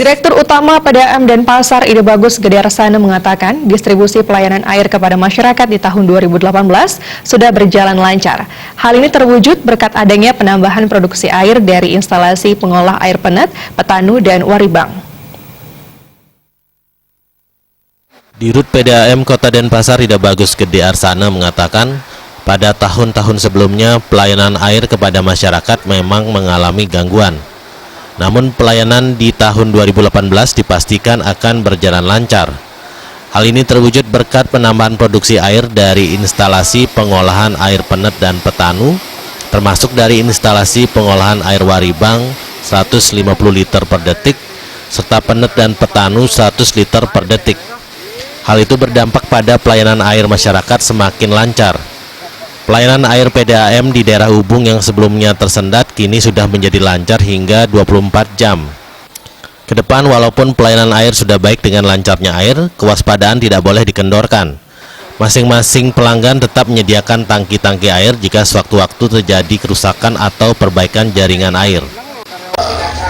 Direktur Utama PDAM Denpasar Ide Bagus Gede Arsana mengatakan distribusi pelayanan air kepada masyarakat di tahun 2018 sudah berjalan lancar. Hal ini terwujud berkat adanya penambahan produksi air dari instalasi pengolah air Penet, Petanu, dan Waribang. Dirut PDAM Kota Denpasar Ide Bagus Gede Arsana mengatakan pada tahun-tahun sebelumnya pelayanan air kepada masyarakat memang mengalami gangguan. Namun pelayanan di tahun 2018 dipastikan akan berjalan lancar. Hal ini terwujud berkat penambahan produksi air dari instalasi pengolahan air Penet dan Petanu, termasuk dari instalasi pengolahan air Waribang 150 liter per detik, serta Penet dan Petanu 100 liter per detik. Hal itu berdampak pada pelayanan air masyarakat semakin lancar. Pelayanan air PDAM di daerah Ubung yang sebelumnya tersendat kini sudah menjadi lancar hingga 24 jam. Kedepan walaupun pelayanan air sudah baik dengan lancarnya air, kewaspadaan tidak boleh dikendorkan. Masing-masing pelanggan tetap menyediakan tangki-tangki air jika sewaktu-waktu terjadi kerusakan atau perbaikan jaringan air.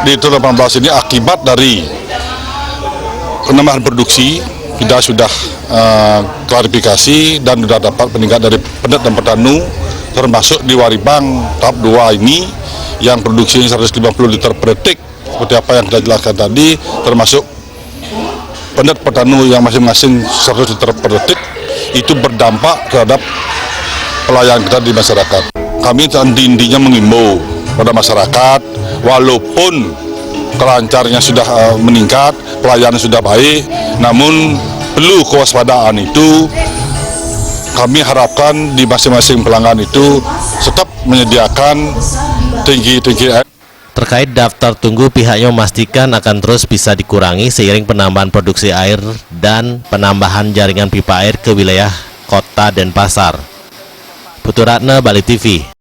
Di tahun 2018 ini akibat dari penambahan produksi, kita sudah klarifikasi dan sudah dapat peningkatan dari Penet dan Petanu, termasuk di Waribang tahap 2 ini yang produksi 150 liter per detik seperti apa yang kita jelaskan tadi, termasuk Penet Petanu yang masing-masing 100 liter per detik, itu berdampak terhadap pelayanan kita di masyarakat. Kami intinya mengimbau pada masyarakat, walaupun kelancarnya sudah meningkat, pelayanan sudah baik, namun perlu kewaspadaan itu. Kami harapkan di masing-masing pelanggan itu tetap menyediakan tangki air. Terkait daftar tunggu, pihaknya memastikan akan terus bisa dikurangi seiring penambahan produksi air dan penambahan jaringan pipa air ke wilayah Kota Denpasar. Putu Ratna, Bali TV.